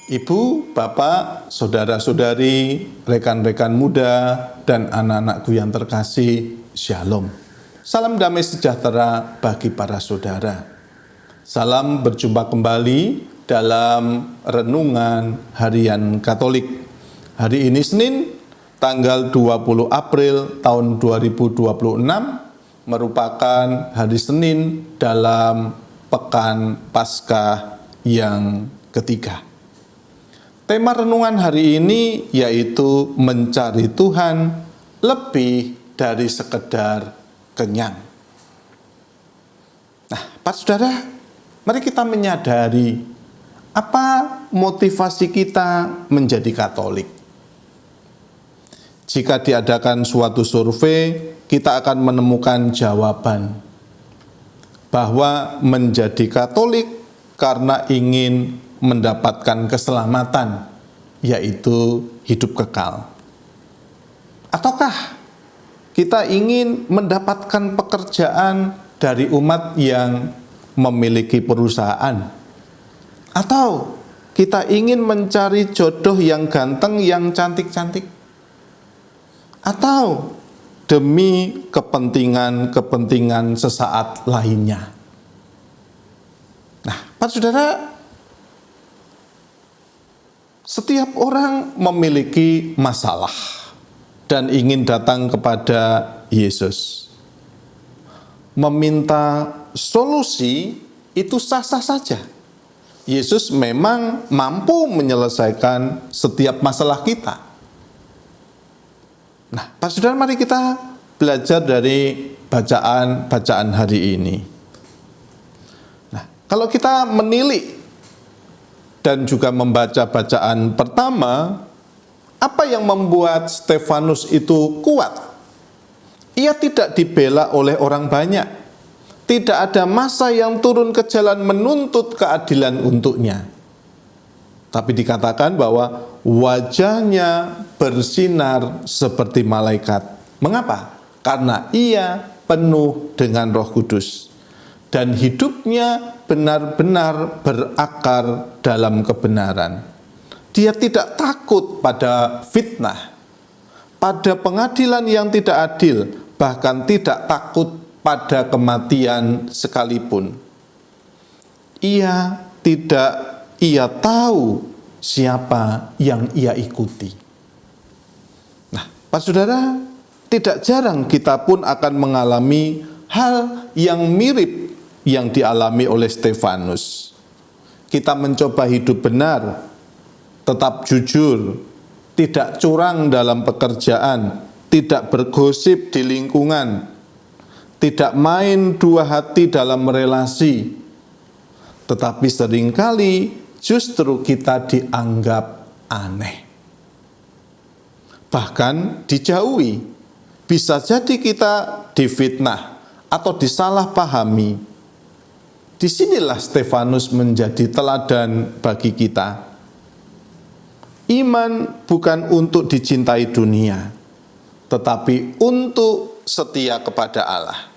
Ibu, Bapak, saudara-saudari, rekan-rekan muda, dan anak-anakku yang terkasih, Shalom. Salam damai sejahtera bagi para saudara. Salam berjumpa kembali dalam Renungan Harian Katolik. Hari ini Senin, tanggal 20 April tahun 2026, merupakan hari Senin dalam Pekan Paskah yang ketiga. Tema renungan hari ini yaitu mencari Tuhan lebih dari sekedar kenyang. Nah, Pak Saudara, mari kita menyadari apa motivasi kita menjadi Katolik. Jika diadakan suatu survei, kita akan menemukan jawaban bahwa menjadi Katolik karena ingin mendapatkan keselamatan, yaitu hidup kekal. Ataukah kita ingin mendapatkan pekerjaan dari umat yang memiliki perusahaan? Atau kita ingin mencari jodoh yang ganteng, yang cantik-cantik? Atau demi kepentingan-kepentingan sesaat lainnya? Nah, Pak Saudara, setiap orang memiliki masalah dan ingin datang kepada Yesus. Meminta solusi itu sah-sah saja. Yesus memang mampu menyelesaikan setiap masalah kita. Nah, Pak Saudara, mari kita belajar dari bacaan hari ini. Nah, kalau kita menilik dan juga membaca bacaan pertama, apa yang membuat Stefanus itu kuat? Ia tidak dibela oleh orang banyak. Tidak ada massa yang turun ke jalan menuntut keadilan untuknya. Tapi dikatakan bahwa wajahnya bersinar seperti malaikat. Mengapa? Karena ia penuh dengan Roh Kudus. Dan hidupnya benar-benar berakar dalam kebenaran. Dia tidak takut pada fitnah, pada pengadilan yang tidak adil, bahkan tidak takut pada kematian sekalipun. Ia tahu siapa yang ia ikuti. Nah, Pak Saudara, tidak jarang kita pun akan mengalami hal yang mirip yang dialami oleh Stefanus. Kita mencoba hidup benar, tetap jujur, tidak curang dalam pekerjaan, tidak bergosip di lingkungan, tidak main dua hati dalam relasi. Tetapi seringkali justru kita dianggap aneh. Bahkan dijauhi. Bisa jadi kita difitnah atau disalahpahami. Disinilah Stefanus menjadi teladan bagi kita. Iman bukan untuk dicintai dunia, tetapi untuk setia kepada Allah.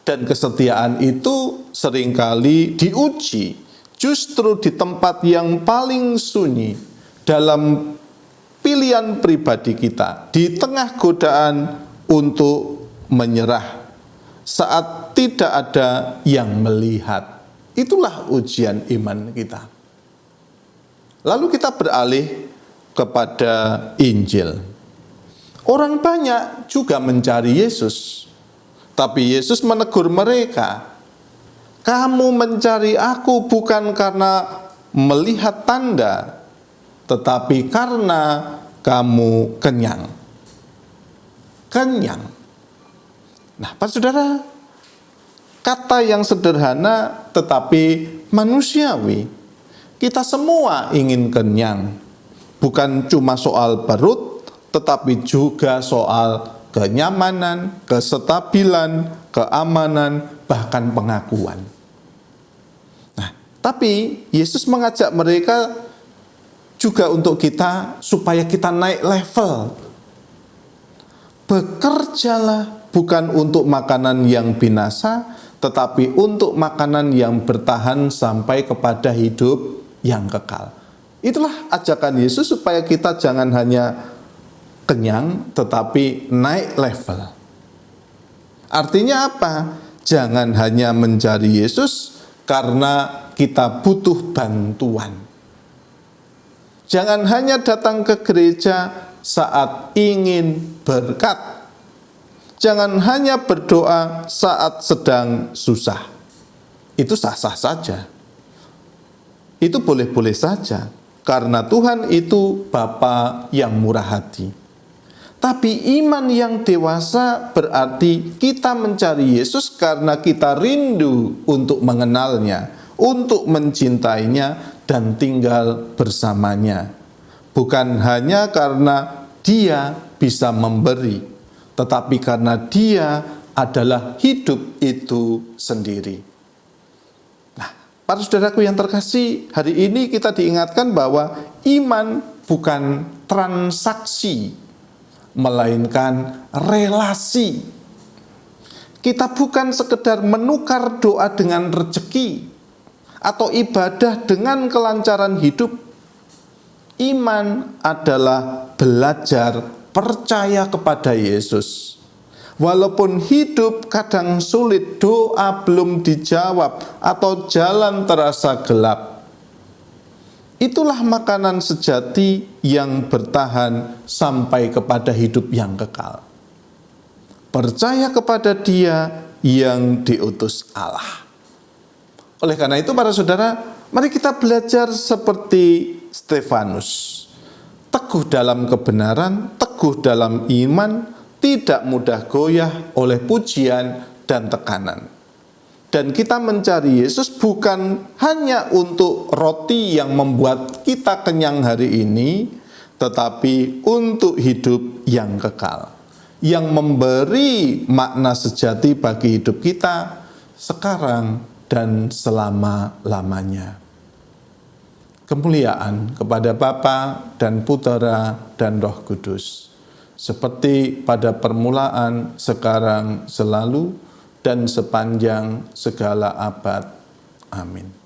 Dan kesetiaan itu seringkali diuji justru di tempat yang paling sunyi dalam pilihan pribadi kita, di tengah godaan untuk menyerah saat tidak ada yang melihat. Itulah ujian iman kita. Lalu kita beralih kepada Injil. Orang banyak juga mencari Yesus, tapi Yesus menegur mereka. Kamu mencari aku bukan karena melihat tanda, tetapi karena kamu kenyang. Kenyang. Nah, Pak Saudara, kata yang sederhana tetapi manusiawi. Kita semua ingin kenyang. Bukan cuma soal perut, tetapi juga soal kenyamanan, kestabilan, keamanan, bahkan pengakuan. Nah, tapi Yesus mengajak mereka juga untuk kita supaya kita naik level. Bekerjalah bukan untuk makanan yang binasa, tetapi untuk makanan yang bertahan sampai kepada hidup yang kekal. Itulah ajakan Yesus supaya kita jangan hanya kenyang, tetapi naik level. Artinya apa? Jangan hanya mencari Yesus karena kita butuh bantuan. Jangan hanya datang ke gereja saat ingin berkat. Jangan hanya berdoa saat sedang susah. Itu sah-sah saja. Itu boleh-boleh saja. Karena Tuhan itu Bapa yang murah hati. Tapi iman yang dewasa berarti kita mencari Yesus karena kita rindu untuk mengenalnya, untuk mencintainya dan tinggal bersamanya. Bukan hanya karena Dia bisa memberi, tetapi karena Dia adalah hidup itu sendiri. Para saudaraku yang terkasih, hari ini kita diingatkan bahwa iman bukan transaksi, melainkan relasi. Kita bukan sekedar menukar doa dengan rezeki atau ibadah dengan kelancaran hidup. Iman adalah belajar percaya kepada Yesus. Walaupun hidup kadang sulit, doa belum dijawab, atau jalan terasa gelap. Itulah makanan sejati yang bertahan sampai kepada hidup yang kekal. Percaya kepada Dia yang diutus Allah. Oleh karena itu para saudara, mari kita belajar seperti Stefanus. Teguh dalam kebenaran, teguh dalam iman, tidak mudah goyah oleh pujian dan tekanan. Dan kita mencari Yesus bukan hanya untuk roti yang membuat kita kenyang hari ini, tetapi untuk hidup yang kekal, yang memberi makna sejati bagi hidup kita sekarang dan selama-lamanya. Kemuliaan kepada Bapa dan Putera dan Roh Kudus, seperti pada permulaan, sekarang, selalu, dan sepanjang segala abad. Amin.